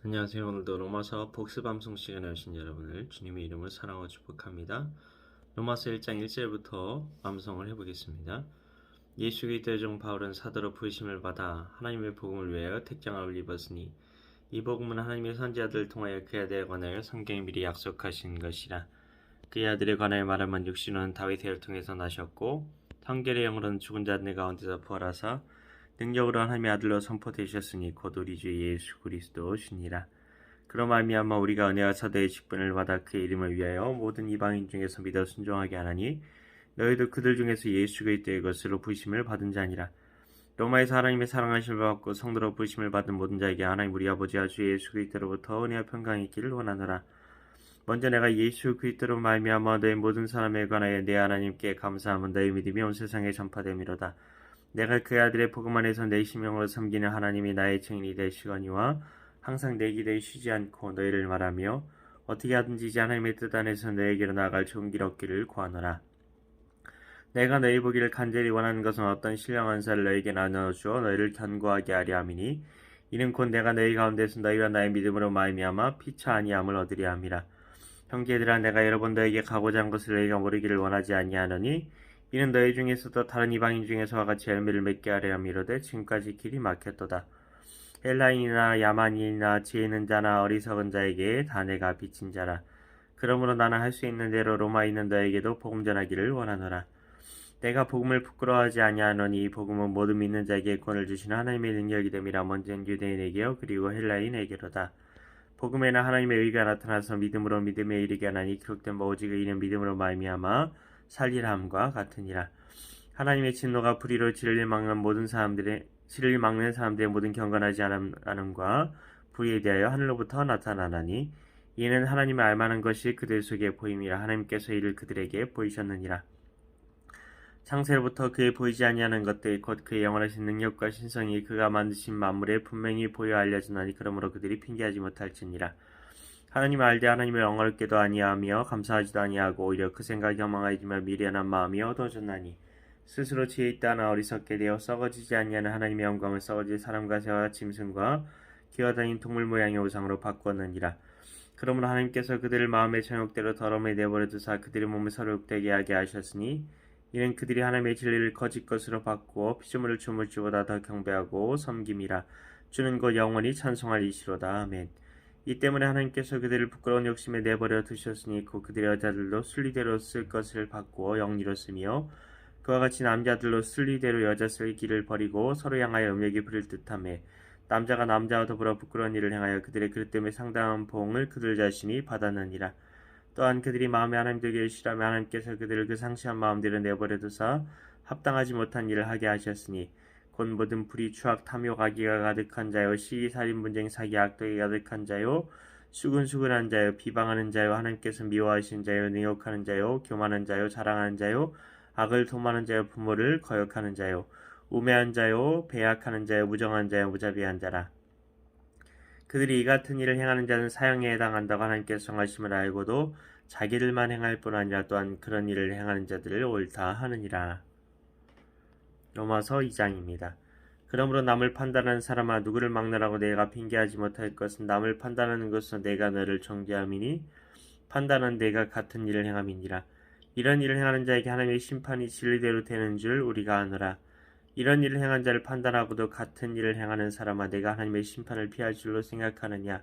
안녕하세요. 오늘도 로마서 복습 방송 시간에 오신 여러분을 주님의 이름으로 사랑하고 축복합니다. 로마서 1장 1절부터 암송을 해보겠습니다. 예수 그리스도의 종 바울은 사도로 부르심을 받아 하나님의 복음을 위하여 택장을 입었으니 이 복음은 하나님의 선지자들을 통하여 그의 아들에 관하여 성경에 미리 약속하신 것이라. 그의 아들에 관하여 말하면 육신은 다윗을 통해서 나셨고 성결의 영으로는 죽은 자들 가운데서 부활하사 능력으로 하나님의 아들로 선포되셨으니 곧 우리 주 예수 그리스도시니라. 그로 말미암아 우리가 은혜와 사도의 직분을 받아 그의 이름을 위하여 모든 이방인 중에서 믿어 순종하게 하나니 너희도 그들 중에서 예수 그리스도의 것으로 부르심을 받은 자니라. 로마에서 하나님의 사랑하심을 받고 성도로 부르심을 받은 모든 자에게 하나님 우리 아버지와 주 예수 그리스도로부터 은혜와 평강이 있기를 원하노라. 먼저 내가 예수 그리스도로 말미암아 너희 모든 사람에 관하여 내 하나님께 감사함은 너희 믿음이 온 세상에 전파됨이로다. 내가 그의 아들의 복음 안에서 내 심령으로 섬기는 하나님이 나의 증인이 되시거니와 항상 내 기대에 쉬지 않고 너희를 말하며 어떻게 하든지 이제 하나님의 뜻 안에서 너희에게로 나아갈 좋은 길 얻기를 구하노라. 내가 너희 보기를 간절히 원하는 것은 어떤 신령한 사를 너희에게 나누어주어 너희를 견고하게 하려 함이니 이는 곧 내가 너희 가운데서 너희와 나의 믿음으로 말미암아 피차 아니함을 얻으려 함이라. 형제들아 내가 여러 번 너희에게 가고자 한 것을 너희가 모르기를 원하지 아니하노니 이는 너희 중에서도 다른 이방인 중에서와 같이 열매를 맺게 하려 함이로되 지금까지 길이 막혔도다. 헬라인이나 야만인이나 지혜 있는 자나 어리석은 자에게 다 내가 빚진 자라. 그러므로 나는 할 수 있는 대로 로마에 있는 너에게도 복음 전하기를 원하노라. 내가 복음을 부끄러워하지 아니하노니 이 복음은 모든 믿는 자에게 권을 주시는 하나님의 능력이 됨이라. 먼저 유대인에게요 그리고 헬라인에게로다. 복음에는 하나님의 의가 나타나서 믿음으로 믿음에 이르게 하나니 기록된 바 오직 의인은 믿음으로 말미암아 살리라 함과 같으니라. 하나님의 진노가 불의로 진리를 막는 사람들의 모든 경건하지 않음과 불의에 대하여 하늘로부터 나타나나니 이는 하나님의 알만한 것이 그들 속에 보임이라. 하나님께서 이를 그들에게 보이셨느니라. 창세로부터 그의 보이지 아니하는 것들 곧 그의 영원하신 능력과 신성이 그가 만드신 만물에 분명히 보여 알려지나니 그러므로 그들이 핑계하지 못할지니라. 하나님을 알되 하나님을 영화롭게도 아니하며 감사하지도 아니하고 오히려 그 생각이 허망하지만 미련한 마음이 얻어졌나니 스스로 지혜 있다 하나 어리석게 되어 썩어지지 아니하는 하나님의 영광을 썩어질 사람과 새와 짐승과 기어다니는 동물 모양의 우상으로 바꾸었느니라. 그러므로 하나님께서 그들을 마음의 정욕대로 더러움에 내버려 두사 그들의 몸을 서로 욕되게 하게 하셨으니 이는 그들이 하나님의 진리를 거짓 것으로 바꾸어 피조물을 주물 주보다 더 경배하고 섬김이라. 주는 곧 영원히 찬송할 이시로다. 아멘. 이 때문에 하나님께서 그들을 부끄러운 욕심에 내버려 두셨으니 곧 그들의 여자들도 순리대로 쓸 것을 바꾸어 영리로 쓰며 그와 같이 남자들로 순리대로 여자 쓸 길을 버리고 서로 향하여 음욕이 부릴 듯하며 남자가 남자와 더불어 부끄러운 일을 행하여 그들의 그릇 때문에 상당한 보응을 그들 자신이 받았느니라. 또한 그들이 마음에 하나님 되게 싫어하며 하나님께서 그들을 그 상시한 마음대로 내버려 두사 합당하지 못한 일을 하게 하셨으니 곧 모든 불의 추악 탐욕 악의가 가득한 자요 시기 살인 분쟁 사기 악독이 가득한 자요 수근수근한 자요 비방하는 자요 하나님께서 미워하신 자요 능욕하는 자요 교만한 자요 자랑하는 자요 악을 도모하는 자요 부모를 거역하는 자요 우매한 자요 배약하는 자요 무정한 자요 무자비한 자라. 그들이 이 같은 일을 행하는 자는 사형에 해당한다고 하나님께서 정하심을 알고도 자기들만 행할 뿐 아니라 또한 그런 일을 행하는 자들을 옳다 하느니라. 로마서 2장입니다. 그러므로 남을 판단하는 사람아 누구를 막느라고 내가 핑계하지 못할 것은 남을 판단하는 것은 내가 너를 정죄함이니 판단은 내가 같은 일을 행함이니라. 이런 일을 행하는 자에게 하나님의 심판이 진리대로 되는 줄 우리가 아노라. 이런 일을 행한 자를 판단하고도 같은 일을 행하는 사람아 내가 하나님의 심판을 피할 줄로 생각하느냐.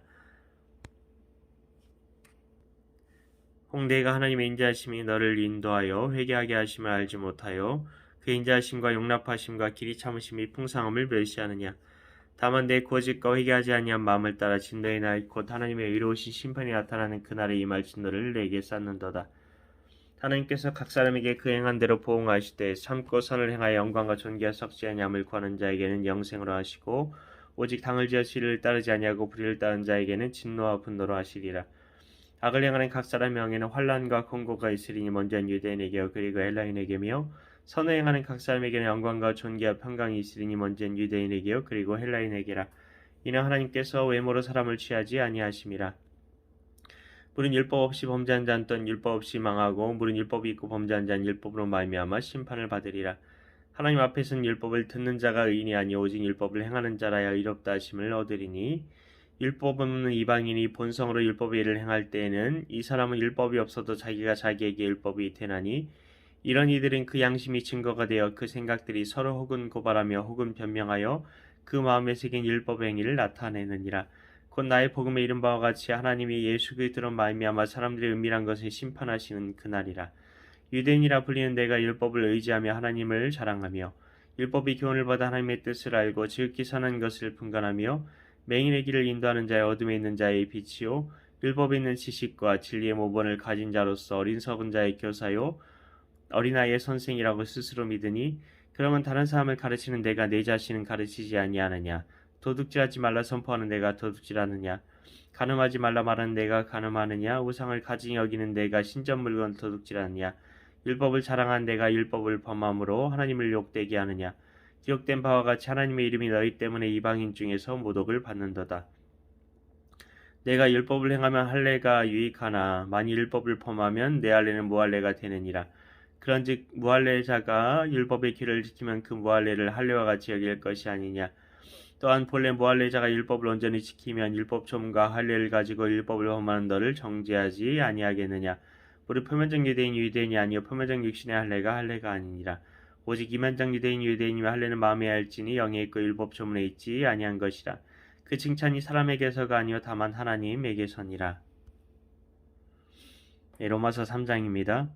혹 내가 하나님의 인자하심이 너를 인도하여 회개하게 하심을 알지 못하여 그 인자하심과 용납하심과 길이 참으심이 풍성함을 멸시하느냐. 다만 내 고집과 회개하지 아니한 마음을 따라 진노의 날 곧 하나님의 의로우신 심판이 나타나는 그날에 임할 진노를 내게 쌓는도다. 하나님께서 각 사람에게 그 행한 대로 보응하시되 참고 선을 행하여 영광과 존귀와 썩지 아니함을 구하는 자에게는 영생으로 하시고 오직 당을 지어 진리를 따르지 아니하고 불의를 따른 자에게는 진노와 분노로 하시리라. 악을 행하는 각 사람의 영에는 환난과 공고가 있으리니 먼저는 유대인에게요 그리고 헬라인에게며 선을 행하는 각 사람에게는 영광과 존귀와 평강이 있으리니 먼저는 유대인에게요 그리고 헬라인에게라. 이는 하나님께서 외모로 사람을 취하지 아니하심이라. 물은 율법 없이 범죄한 자는 또한 율법 없이 망하고 물은 율법이 있고 범죄한 자는 율법으로 말미암아 심판을 받으리라. 하나님 앞에서는 율법을 듣는 자가 의인이 아니오 오직 율법을 행하는 자라야 의롭다 하심을 얻으리니 율법 없는 이방인이 본성으로 율법의 일을 행할 때에는 이 사람은 율법이 없어도 자기가 자기에게 율법이 되나니 이런 이들은 그 양심이 증거가 되어 그 생각들이 서로 혹은 고발하며 혹은 변명하여 그 마음에 새긴 율법의 행위를 나타내느니라. 곧 나의 복음에 이른 바와 같이 하나님이 예수 그리스도로 말미암아 사람들의 은밀한 것을 심판하시는 그날이라. 유대인이라 불리는 내가 율법을 의지하며 하나님을 자랑하며 율법이 교훈을 받아 하나님의 뜻을 알고 지극히 선한 것을 분간하며 맹인의 길을 인도하는 자의 어둠에 있는 자의 빛이요 율법에 있는 지식과 진리의 모본을 가진 자로서 어린석은 자의 교사요 어린아이의 선생이라고 스스로 믿으니 그러면 다른 사람을 가르치는 내가 내 자신은 가르치지 아니하느냐? 도둑질하지 말라 선포하는 내가 도둑질하느냐? 간음하지 말라 말하는 내가 간음하느냐? 우상을 가증히 여기는 내가 신전 물건을 도둑질하느냐? 율법을 자랑한 내가 율법을 범함으로 하나님을 욕되게 하느냐? 기록된 바와 같이 하나님의 이름이 너희 때문에 이방인 중에서 모독을 받는도다. 내가 율법을 행하면 할례가 유익하나 만일 율법을 범하면 내 할례는 무할례가 되느니라. 그런즉 무할례자가 율법의 길을 지키면 그 무할례를 할례와 같이 여길 것이 아니냐. 또한 본래 무할례자가 율법을 온전히 지키면 율법 조문과 할례를 가지고 율법을 범하는 너를 정죄하지 아니하겠느냐. 우리 표면적 유대인이 유대인이 아니요 표면적 육신의 할례가 아니니라. 오직 이면적 유대인이 유대인이며 할례는 마음에 알지니 영에 있고 율법 조문에 있지 아니한 것이라. 그 칭찬이 사람에게서가 아니요 다만 하나님에게서니라. 로마서 3장입니다.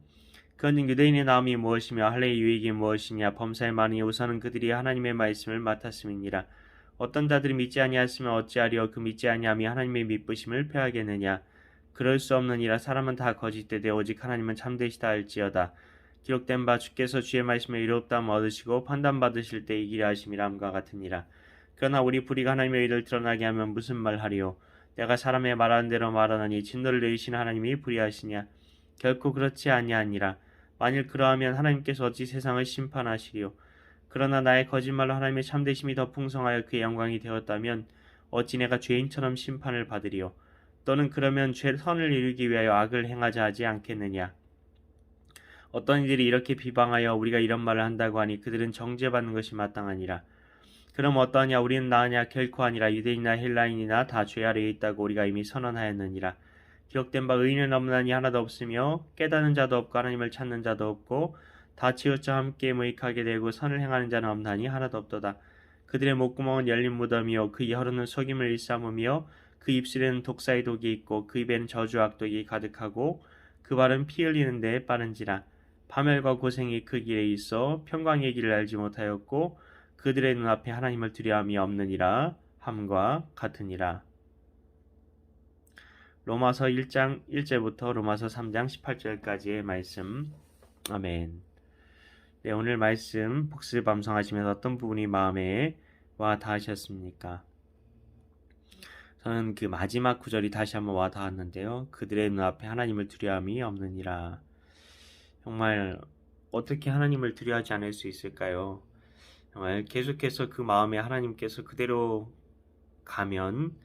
그런즉 유대인의 나음이 무엇이며 할례의 유익이 무엇이냐. 범사에 많으니 우선은 그들이 하나님의 말씀을 맡았음이니라. 어떤 자들이 믿지 아니하였으면 어찌하리요. 그 믿지 아니함이 하나님의 믿으심을 패하겠느냐. 그럴 수 없느니라. 사람은 다 거짓되되 오직 하나님은 참되시다 할지어다. 기록된 바 주께서 주의 말씀에 의롭다함 얻으시고 판단받으실 때 이기려 하심이라 함과 같으니라. 그러나 우리 불의가 하나님의 의를 드러나게 하면 무슨 말하리요. 내가 사람의 말하는 대로 말하나니 진노를 내리시는 하나님이 불의하시냐. 결코 그렇지 아니하니라. 만일 그러하면 하나님께서 어찌 세상을 심판하시리요. 그러나 나의 거짓말로 하나님의 참되심이 더 풍성하여 그의 영광이 되었다면 어찌 내가 죄인처럼 심판을 받으리요. 또는 그러면 선을 이루기 위하여 악을 행하자 하지 않겠느냐. 어떤 이들이 이렇게 비방하여 우리가 이런 말을 한다고 하니 그들은 정죄받는 것이 마땅하니라. 그럼 어떠하냐. 우리는 나으냐. 결코 아니라. 유대인이나 헬라인이나 다 죄 아래에 있다고 우리가 이미 선언하였느니라. 기록된 바 의인은 없나니 하나도 없으며 깨닫는 자도 없고 하나님을 찾는 자도 없고 다 치우쳐 함께 무익하게 되고 선을 행하는 자는 없나니 하나도 없도다. 그들의 목구멍은 열린 무덤이요 그 혀로는 속임을 일삼으며 그 입술에는 독사의 독이 있고 그 입에는 저주와 악독이 가득하고 그 발은 피 흘리는 데에 빠른지라. 파멸과 고생이 그 길에 있어 평강의 길을 알지 못하였고 그들의 눈앞에 하나님을 두려움이 없느니라 함과 같으니라. 로마서 1장 1절부터 로마서 3장 18절까지의 말씀. 아멘. 네, 오늘 말씀 복습 암송하시면서 어떤 부분이 마음에 와 닿으셨습니까? 저는 그 마지막 구절이 다시 한번 와 닿았는데요. 그들의 눈앞에 하나님을 두려움이 없느니라. 정말 어떻게 하나님을 두려워하지 않을 수 있을까요? 정말 계속해서 그 마음에 하나님께서 그대로 가면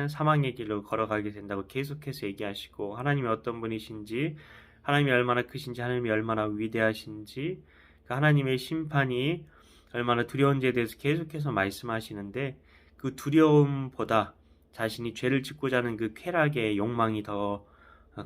사망의 길로 걸어가게 된다고 계속해서 얘기하시고 하나님이 어떤 분이신지 하나님이 얼마나 크신지 하나님이 얼마나 위대하신지 그 하나님의 심판이 얼마나 두려운지에 대해서 계속해서 말씀하시는데 그 두려움보다 자신이 죄를 짓고자 하는 그 쾌락의 욕망이 더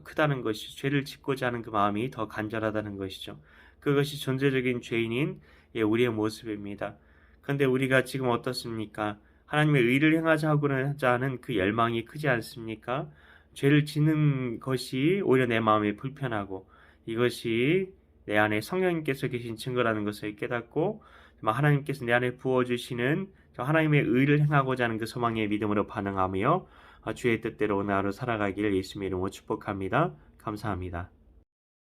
크다는 것이죠. 죄를 짓고자 하는 그 마음이 더 간절하다는 것이죠. 그것이 존재적인 죄인인 우리의 모습입니다. 그런데 우리가 지금 어떻습니까? 하나님의 의를 행하자 하는 그 열망이 크지 않습니까? 죄를 짓는 것이 오히려 내 마음에 불편하고 이것이 내 안에 성령님께서 계신 증거라는 것을 깨닫고 하나님께서 내 안에 부어주시는 하나님의 의를 행하고자 하는 그 소망의 믿음으로 반응하며 주의 뜻대로 오늘 하루 살아가기를 예수님의 이름으로 축복합니다. 감사합니다.